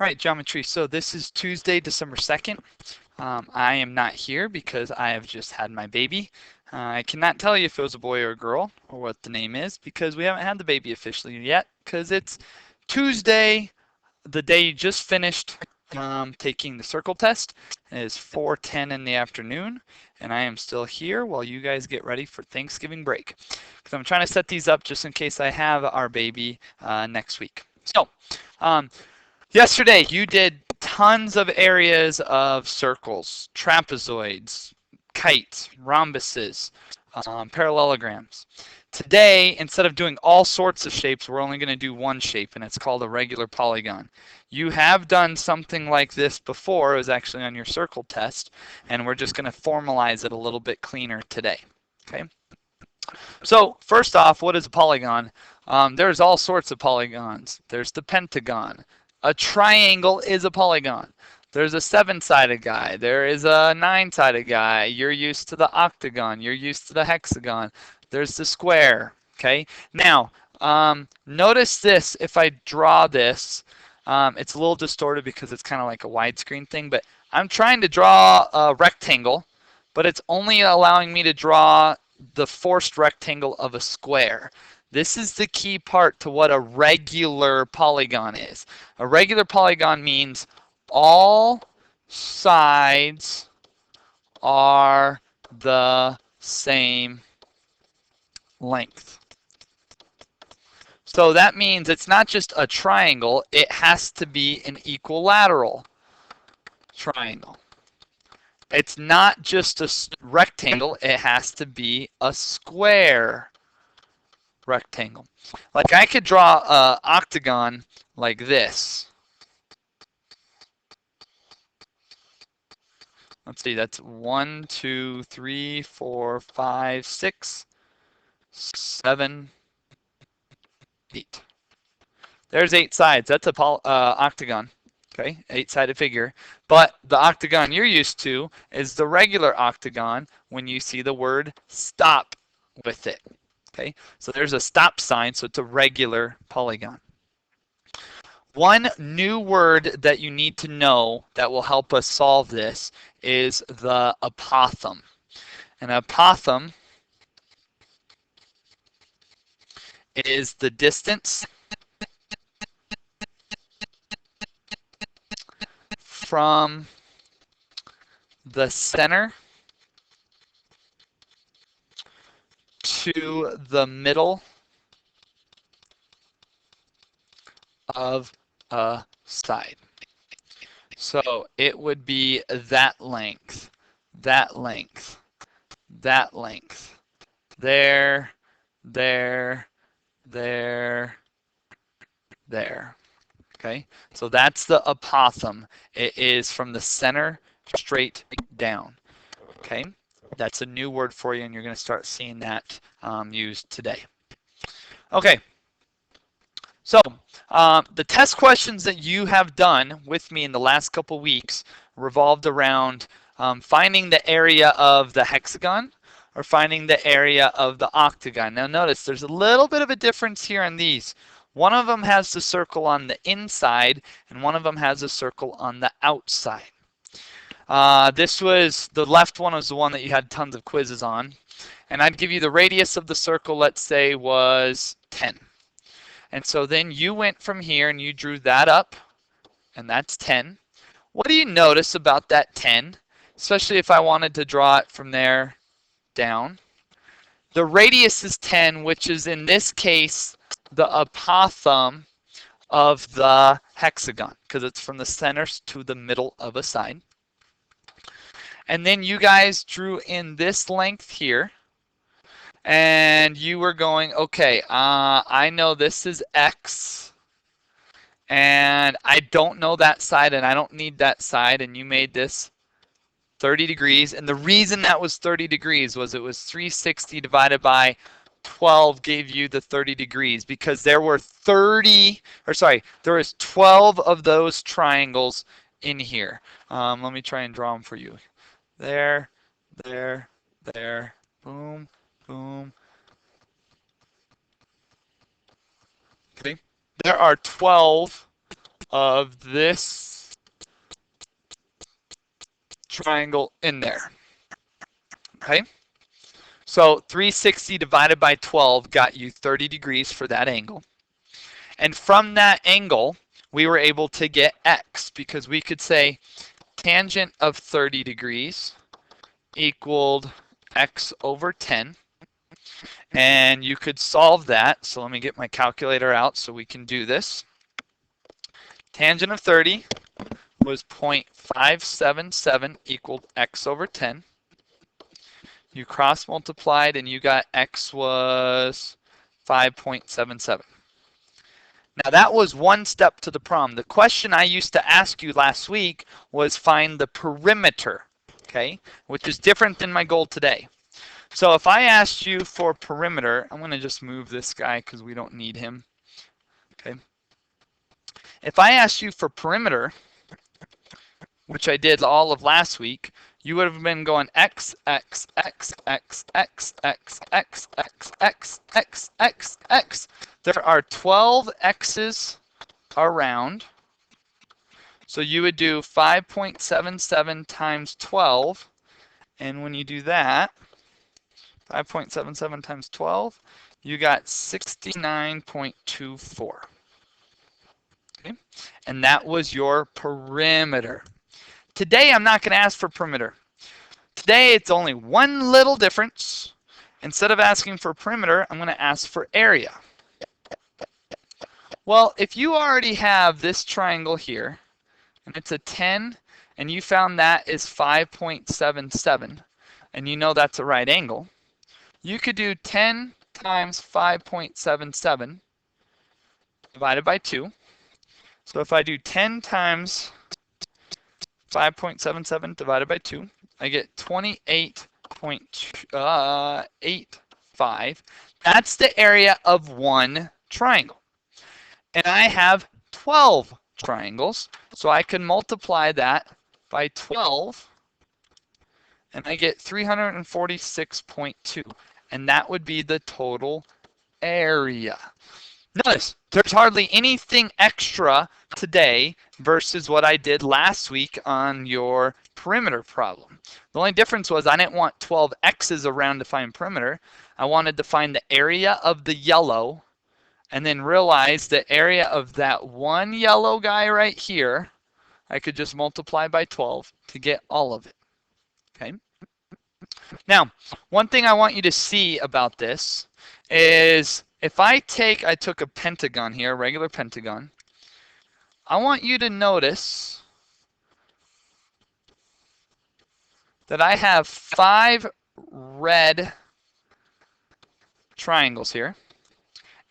All right, geometry. So this is Tuesday, December 2nd. I am not here because I have just had my baby. I cannot tell you if it was a boy or a girl or what the name is because we haven't had the baby officially yet because it's Tuesday, the day you just finished taking the circle test. It is 4:10 in the afternoon, and I am still here while you guys get ready for Thanksgiving break. Because I'm trying to set these up just in case I have our baby next week. So, yesterday you did tons of areas of circles, trapezoids, kites, rhombuses, parallelograms. Today, instead of doing all sorts of shapes, we're only going to do one shape, and it's called a regular polygon. You have done something like this before. It was actually on your circle test, and we're just going to formalize it a little bit cleaner today. Okay. So first off, what is a polygon? There's all sorts of polygons. There's the pentagon. A triangle is a polygon. There's a 7-sided guy. There is a 9-sided guy. You're used to the octagon. You're used to the hexagon. There's the square. Okay. Now, notice this. If I draw this, it's a little distorted because it's kind of like a widescreen thing. But I'm trying to draw a rectangle, but it's only allowing me to draw the forced rectangle of a square. This is the key part to what a regular polygon is. A regular polygon means all sides are the same length. So that means it's not just a triangle, it has to be an equilateral triangle. It's not just a rectangle, it has to be a square rectangle. Like I could draw an octagon like this. Let's see, that's 1, 2, 3, 4, 5, 6, 7, 8. There's 8 sides. That's a octagon. Okay, 8-sided figure. But the octagon you're used to is the regular octagon when you see the word stop with it. Okay, so there's a stop sign, so it's a regular polygon. One new word that you need to know that will help us solve this is the apothem. An apothem is the distance from the center to the middle of a side. So it would be that length, that length, that length, there, there, there, there. Okay, so that's the apothem. It is from the center straight down. Okay, that's a new word for you, and you're going to start seeing that used today. Okay, so the test questions that you have done with me in the last couple weeks revolved around finding the area of the hexagon or finding the area of the octagon. Now notice there's a little bit of a difference here on these. One of them has the circle on the inside, and one of them has a circle on the outside. This was, the left one was the one that you had tons of quizzes on. And I'd give you the radius of the circle, let's say, was 10. And so then you went from here and you drew that up, and that's 10. What do you notice about that 10? Especially if I wanted to draw it from there down. The radius is 10, which is in this case the apothem of the hexagon, because it's from the center to the middle of a side. And then you guys drew in this length here, and you were going, okay, I know this is X, and I don't know that side, and I don't need that side, and you made this 30 degrees. And the reason that was 30 degrees was it was 360 divided by 12 gave you the 30 degrees, because there were 12 of those triangles in here. Let me try and draw them for you. There, there, there, boom, boom. Okay, there are 12 of this triangle in there. Okay? So 360 divided by 12 got you 30 degrees for that angle. And from that angle, we were able to get x because we could say tangent of 30 degrees equaled x over 10. And you could solve that. So let me get my calculator out so we can do this. Tangent of 30 was 0.577 equaled x over 10. You cross multiplied and you got x was 5.77. Now that was one step to the problem. The question I used to ask you last week was find the perimeter, okay, which is different than my goal today. So if I asked you for perimeter, I'm going to just move this guy because we don't need him, okay. If I asked you for perimeter, which I did all of last week, you would have been going x, x, x, x, x, x, x, x, x, x, x, x. There are 12 x's around. So you would do 5.77 times 12. And when you do that, 5.77 times 12, you got 69.24. Okay? And that was your perimeter. Today, I'm not going to ask for perimeter. Today, it's only one little difference. Instead of asking for perimeter, I'm going to ask for area. Well, if you already have this triangle here, and it's a 10, and you found that is 5.77, and you know that's a right angle, you could do 10 times 5.77 divided by 2. So if I do 10 times 5.77 divided by 2, I get 28.85. That's the area of one triangle. And I have 12 triangles, so I can multiply that by 12, and I get 346.2. And that would be the total area. Notice, there's hardly anything extra today versus what I did last week on your perimeter problem. The only difference was I didn't want 12 x's around to find perimeter. I wanted to find the area of the yellow and then realize the area of that one yellow guy right here, I could just multiply by 12 to get all of it. Okay. Now, one thing I want you to see about this is if I took a pentagon here, a regular pentagon, I want you to notice that I have 5 red triangles here.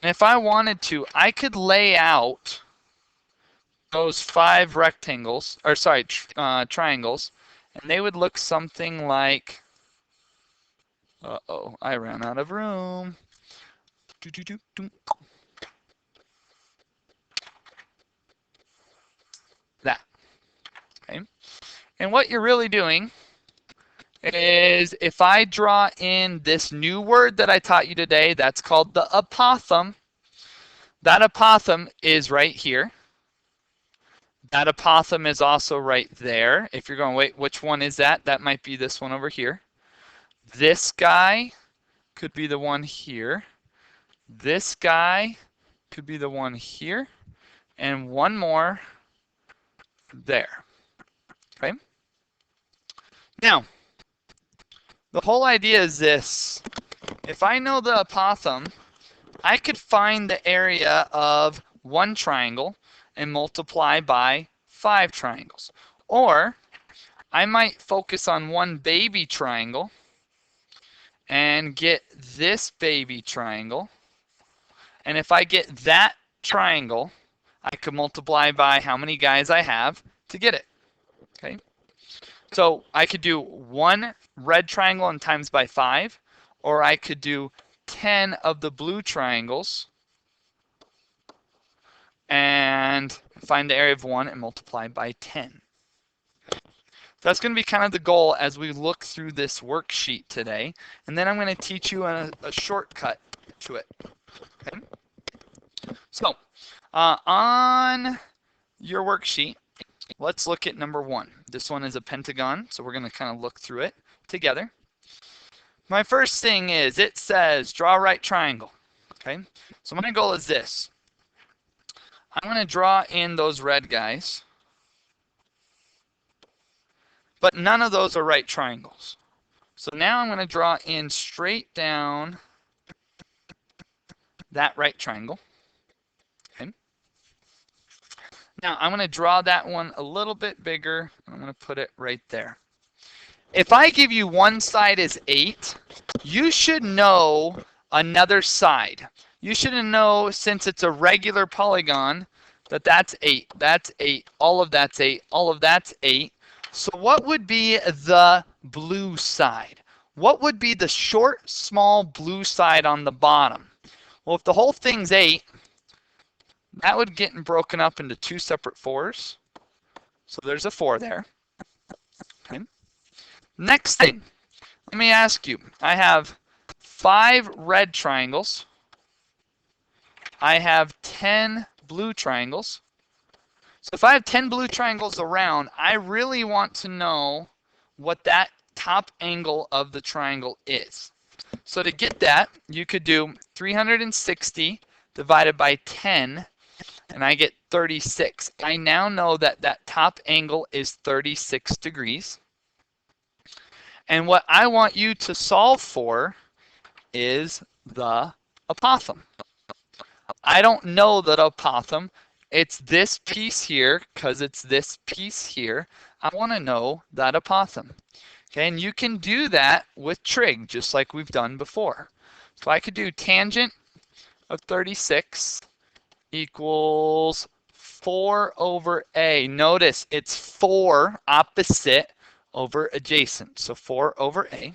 And if I wanted to, I could lay out those 5 rectangles, or sorry, triangles, and they would look something like, uh-oh, I ran out of room. That, okay? And what you're really doing is if I draw in this new word that I taught you today, that's called the apothem. That apothem is right here. That apothem is also right there. If you're going, wait, which one is that? That might be this one over here. This guy could be the one here. This guy could be the one here. And one more there. Okay? Now, the whole idea is this. If I know the apothem, I could find the area of one triangle and multiply by 5 triangles. Or I might focus on one baby triangle and get this baby triangle. And if I get that triangle, I could multiply by how many guys I have to get it. Okay? So I could do one red triangle and times by 5, or I could do 10 of the blue triangles and find the area of one and multiply by 10. That's going to be kind of the goal as we look through this worksheet today. And then I'm going to teach you a shortcut to it. Okay? So on your worksheet, let's look at number 1. This one is a pentagon, so we're going to kind of look through it together. My first thing is it says draw a right triangle. Okay, so my goal is this. I'm going to draw in those red guys, but none of those are right triangles. So now I'm going to draw in straight down that right triangle. Okay. Now I'm going to draw that one a little bit bigger. I'm going to put it right there. If I give you one side is 8, you should know another side. You should know, since it's a regular polygon, that that's 8, that's 8, all of that's 8, all of that's 8. So what would be the blue side? What would be the short, small blue side on the bottom? Well, if the whole thing's 8, that would get broken up into 2 separate 4s. So there's a 4 there. Okay. Next thing, let me ask you. I have 5 red triangles. I have 10 blue triangles. So if I have 10 blue triangles around, I really want to know what that top angle of the triangle is. So to get that, you could do 360 divided by 10, and I get 36. I now know that that top angle is 36 degrees. And what I want you to solve for is the apothem. I don't know that apothem. It's this piece here because it's this piece here. I want to know that apothem. Okay, and you can do that with trig, just like we've done before. So I could do tangent of 36 equals 4 over a. Notice it's 4 opposite over adjacent. So 4 over a.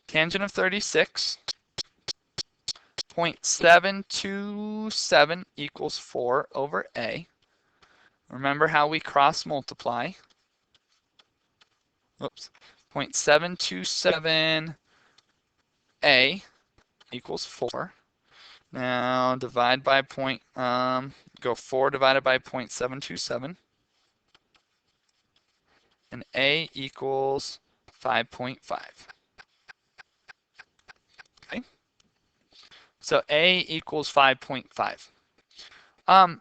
Tangent of 36, 0.727 equals 4 over a. Remember how we cross multiply. Oops. 0.727 a equals 4. Now divide by go 4 divided by 0.727. And a equals 5.5. Okay. So a equals 5.5. I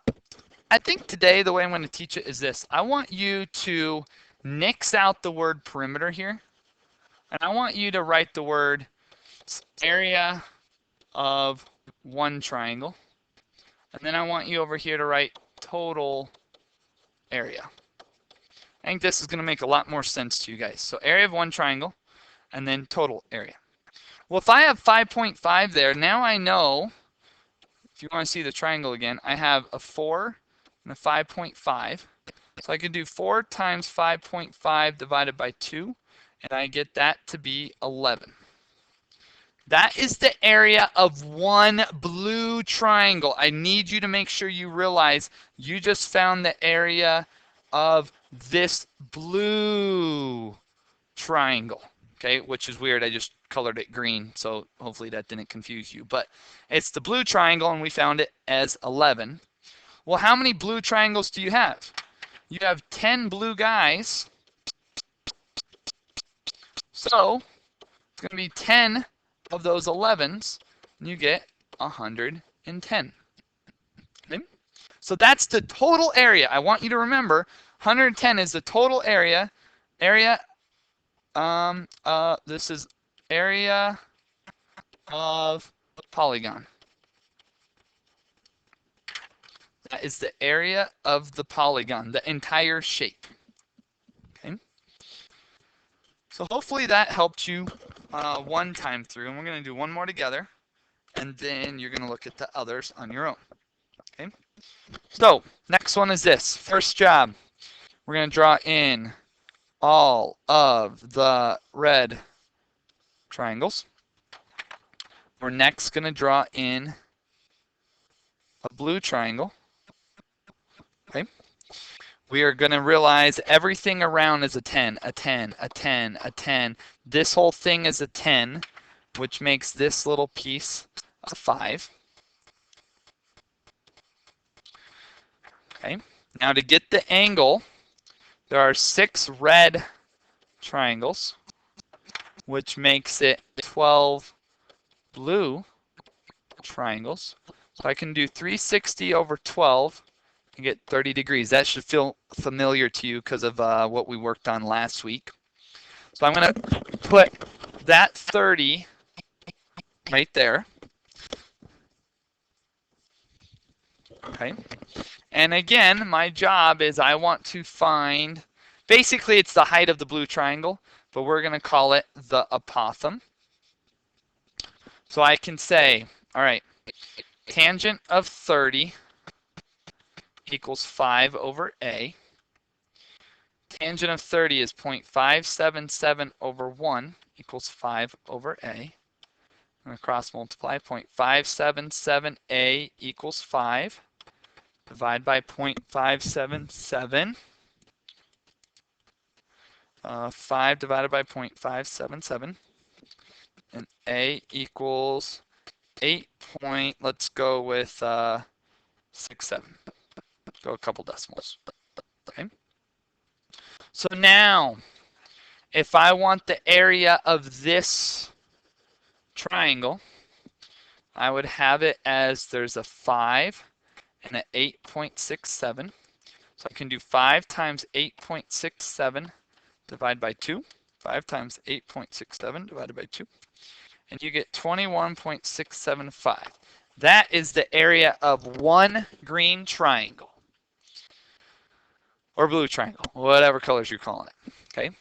think today the way I'm going to teach it is this. I want you to nix out the word perimeter here. And I want you to write the word area of one triangle. And then I want you over here to write total area. I think this is going to make a lot more sense to you guys. So area of one triangle and then total area. Well, if I have 5.5 there, now I know, if you want to see the triangle again, I have a 4 and a 5.5. So I can do 4 times 5.5 divided by 2, and I get that to be 11. That is the area of one blue triangle. I need you to make sure you realize you just found the area of this blue triangle, okay, which is weird. I just colored it green, so hopefully that didn't confuse you. But it's the blue triangle, and we found it as 11. Well, how many blue triangles do you have? You have 10 blue guys. So it's going to be 10 of those 11s, and you get 110. Okay? So that's the total area. I want you to remember 110 is the total area. This is area of polygon. That is the area of the polygon, the entire shape. Okay. So hopefully that helped you one time through, and we're going to do one more together, and then you're going to look at the others on your own. Okay. So next one is this. First job. We're going to draw in all of the red triangles. We're next going to draw in a blue triangle. Okay. We are going to realize everything around is a 10, a 10, a 10, a 10. This whole thing is a 10, which makes this little piece a 5. Okay. Now to get the angle, there are 6 red triangles, which makes it 12 blue triangles. So I can do 360 over 12 and get 30 degrees. That should feel familiar to you because of what we worked on last week. So I'm going to put that 30 right there. Okay. And again, my job is I want to find, basically it's the height of the blue triangle, but we're going to call it the apothem. So I can say, all right, tangent of 30 equals 5 over A. Tangent of 30 is 0.577 over 1 equals 5 over A. I'm going to cross multiply. 0.577A equals 5. Divide by 0.577. 5 divided by 0.577. And A equals 8 point, let's go with 67. Go a couple decimals. Okay. So now, if I want the area of this triangle, I would have it as there's a 5 and an 8.67. So I can do 5 times 8.67 divided by 2. 5 times 8.67 divided by 2. And you get 21.675. That is the area of one green triangle. Or blue triangle, whatever colors you're calling it. Okay.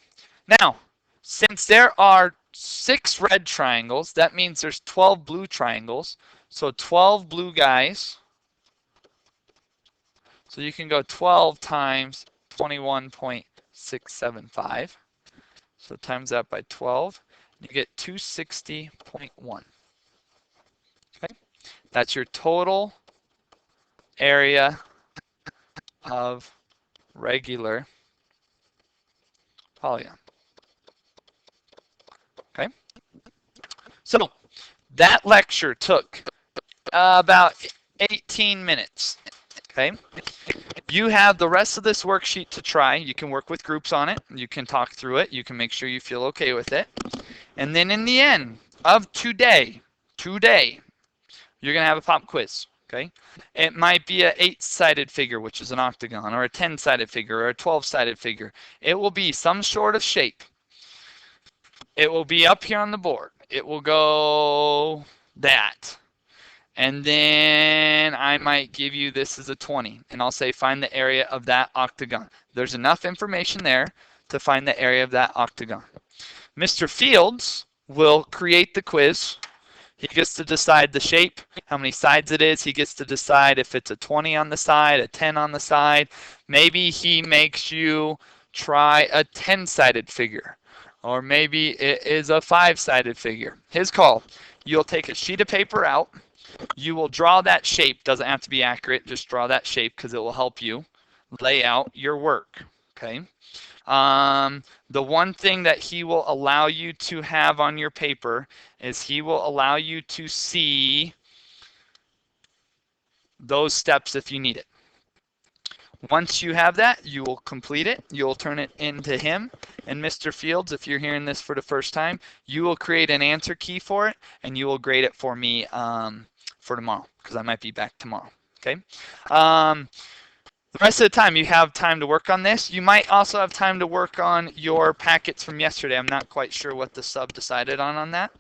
Now, since there are 6 red triangles, that means there's 12 blue triangles. So 12 blue guys. So you can go 12 times 21.675. So times that by 12, you get 260.1. Okay, that's your total area of regular polygon. Okay, so that lecture took about 18 minutes. Okay, you have the rest of this worksheet to try. You can work with groups on it. You can talk through it. You can make sure you feel okay with it. And then in the end of today, you're going to have a pop quiz. Okay, it might be an 8-sided figure, which is an octagon, or a 10-sided figure, or a 12-sided figure. It will be some sort of shape. It will be up here on the board. It will go that. And then I might give you this as a 20, and I'll say find the area of that octagon. There's enough information there to find the area of that octagon. Mr. Fields will create the quiz. He gets to decide the shape, how many sides it is. He gets to decide if it's a 20 on the side, a 10 on the side. Maybe he makes you try a 10-sided figure, or maybe it is a 5-sided figure. His call. You'll take a sheet of paper out. You will draw that shape. Doesn't have to be accurate. Just draw that shape because it will help you lay out your work. Okay. The one thing that he will allow you to have on your paper is he will allow you to see those steps if you need it. Once you have that, you will complete it. You'll turn it into him. And Mr. Fields, if you're hearing this for the first time, you will create an answer key for it, and you will grade it for me for tomorrow, because I might be back tomorrow. Okay. The rest of the time, you have time to work on this. You might also have time to work on your packets from yesterday. I'm not quite sure what the sub decided on that.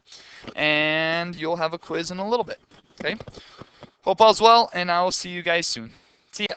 And you'll have a quiz in a little bit. Okay. Hope all's well, and I will see you guys soon. See ya.